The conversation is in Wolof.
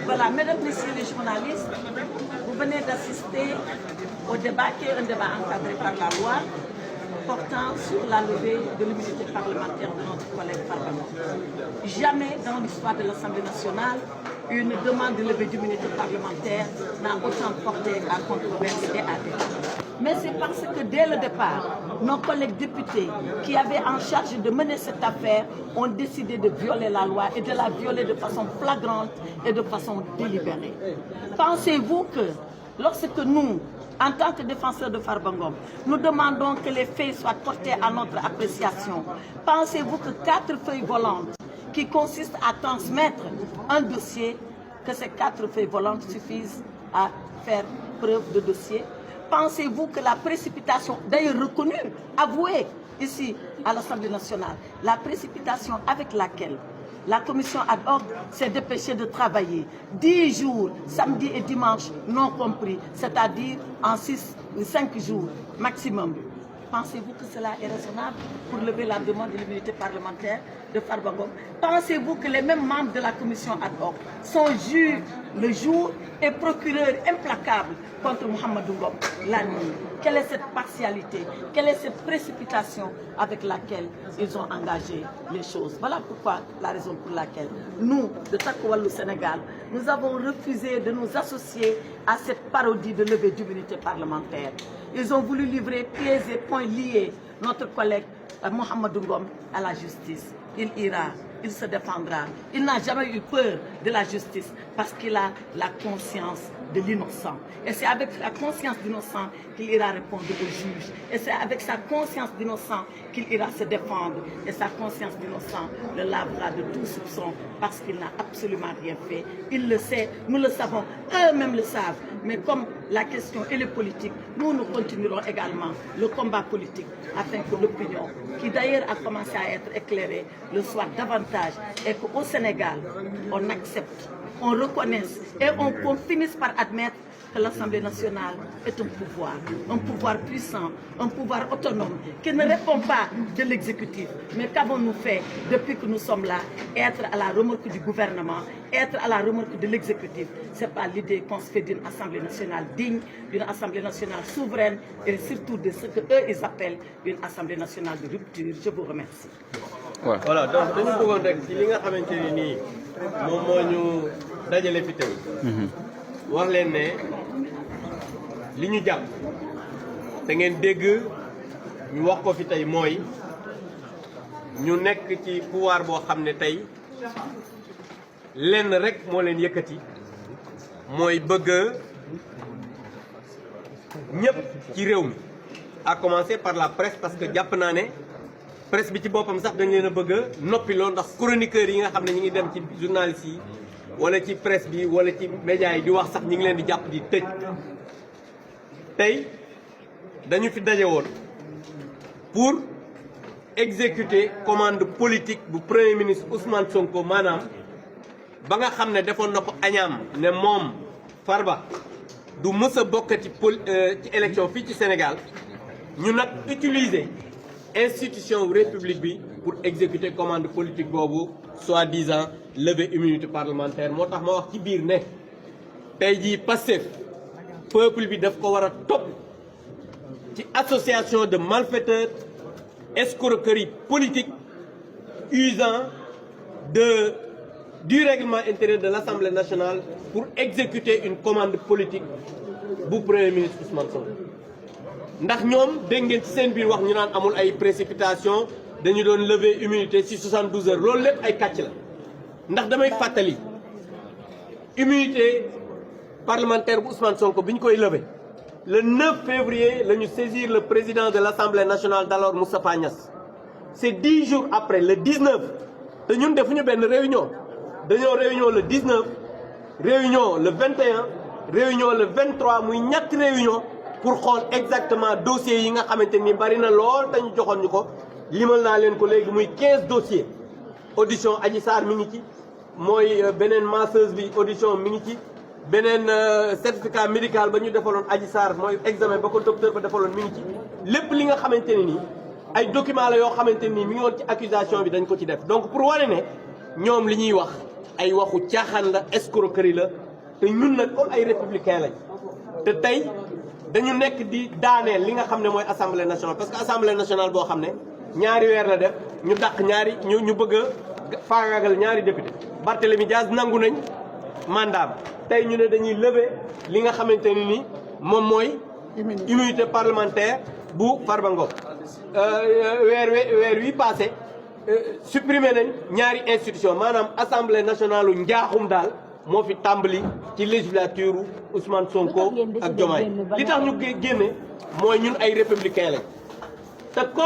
Voilà, mesdames, messieurs les journalistes, vous venez d'assister au débat qui est un débat encadré par la loi portant sur la levée de l'immunité parlementaire de notre collègue Farba Ngom. Jamais dans l'histoire de l'Assemblée nationale, une demande de levée d'immunité parlementaire n'a autant porté à controverse et à débat. Mais c'est parce que dès le départ, nos collègues députés qui avaient en charge de mener cette affaire ont décidé de violer la loi et de la violer de façon flagrante et de façon délibérée. Pensez-vous que lorsque nous, en tant que défenseurs de Farba Ngom, nous demandons que les faits soient portés à notre appréciation, pensez-vous que 4 feuilles volantes qui consistent à transmettre un dossier, que ces 4 feuilles volantes suffisent à faire preuve de dossier? Pensez-vous que la précipitation, d'ailleurs reconnue, avouée ici à l'Assemblée nationale, la précipitation avec laquelle la commission ad hoc s'est dépêchée de travailler 10 jours, samedi et dimanche non compris, c'est-à-dire en 5 jours maximum. Pensez-vous que cela est raisonnable pour lever la demande de l'immunité parlementaire de Farba Ngom? Pensez-vous que les mêmes membres de la commission ad hoc sont juges le jour et procureurs implacables contre Mohamedou Ngom la nuit? Quelle est cette partialité? Quelle est cette précipitation avec laquelle ils ont engagé les choses? Voilà pourquoi, la raison pour laquelle nous, de Takku Wallu Sénégal, nous avons refusé de nous associer à cette parodie de levée d'immunité parlementaire. Ils ont voulu livrer pieds et poings liés notre collègue Mohamedou Ngom à la justice. Il ira, il se défendra. Il n'a jamais eu peur de la justice parce qu'il a la conscience de l'innocent. Et c'est avec la conscience d'innocent qu'il ira répondre au juge. Et c'est avec sa conscience d'innocent qu'il ira se défendre. Et sa conscience d'innocent le lavera de tout soupçon parce qu'il n'a absolument rien fait. Il le sait, nous le savons, eux-mêmes le savent. Mais comme la question est le politique, nous continuerons également le combat politique afin que l'opinion, qui d'ailleurs a commencé à être éclairée, le soit davantage et qu'au Sénégal, on accepte, on reconnaisse et on finisse par admettre que l'Assemblée nationale est un pouvoir puissant, un pouvoir autonome, qui ne répond pas de l'exécutif. Mais qu'avons-nous fait depuis que nous sommes là? Être à la remorque du gouvernement, être à la remorque de l'exécutif. Ce n'est pas l'idée qu'on se fait d'une Assemblée nationale digne, d'une Assemblée nationale souveraine et surtout de ce qu'eux ils appellent une Assemblée nationale de rupture. Je vous remercie. Ouais. Voilà, donc dañu bëggoon rek ci li nga xamante ni nii moom moo ñu dajale fi tey wax leen ne li ñu jàpp te ngeen dégg ñu wax ko fi tey mooy ñu nekk ci pouvoir boo xam ne tey lenn rek moo leen yëkkati mooy bëgg ñëpp ci réew mi à commencer par la presse parce que jàpp naa ne presse bi ci boppam sax dañ leen a bëgg a noppiloo ndax chroniqueurs yi nga xam ne ñi ngi dem ci journalistes yi wala ci presse bi wala ci médias yi di wax sax ñi ngi leen di jàpp di tëj tey dañu fi daje woon pour exécuter commande politique bu premier ministre Ousmane Sonko maanaam ba nga xam ne defoon na ko añaam ne moom Farba du mës a bokkati ci élection fii ci Sénégal ñu nag utiliser institution république bi pour exécuter commande politique boobu soi-disant lever immunité parlementaire moo tax ma wax ci biir ne tey jii Pastef peuple bi daf ko war a topp ci association de malfaiteurs escroquerie politique usant du règlement intérieur de l'Assemblée nationale pour exécuter une commande politique bu premier ministre Ousmane Sonko ndax ñoom dégg ngeen ci seen biir wax ñu naan amul ay précipitation dañu doon lever immunité ci 72 heures loolu lépp ay kàcc la ndax damay fàttali immunité parlementaire bu Ousmane Sonko bi ñu koy lever le 9 février la ñu saisir le président de l'Assemblée nationale d'alors Moustapha Niasse c'est 10 jours après le 19 te ñun defuñu benn réunion dañoo réunion le 19 réunion le 21 réunion le 23 muy ñetti réunion pour xool exactement dossiers yi nga xamante ni bari na lool te ñu joxoon ñu ko limal naa leen ko léegi muy 15 dossiers audition Adji Sarr mi ngi ci mooy beneen masseuse bi audition mi ngi ci beneen certificat médical ba ñu defaloon Adji Sarr mooy examen ba ko docteur ba defaloon mi ngi ci lépp li nga xamante ne nii ay documents la yoo xamante ni mi ngi woon ci accusation bi dañ ko ci def donc pour wane ne ñoom li ñuy wax ay waxu caaxaan la escroquerie la te ñun nag comme ay républicain lañ te tey dañu nekk di daaneel li nga xam ne mooy assemblée nationale parce que assemblée nationale boo xam ne ñaari weer la def ñu dàq ñaari ñu bëgg a faagaagal ñaari député Barthélémy Dias nangu nañ mandat tey ñu ne dañuy lever li nga xamante ne ni moom mooy immunité parlementaire bu Farba Ngom weer wi passé supprimer nañ ñaari institution maanaam assemblée nationale u njaaxum daal moo fi tàmbali ci législature Ousmane Sonko ak Diomaye li tax ñu génne mooy ñun ay républicain lañ te ko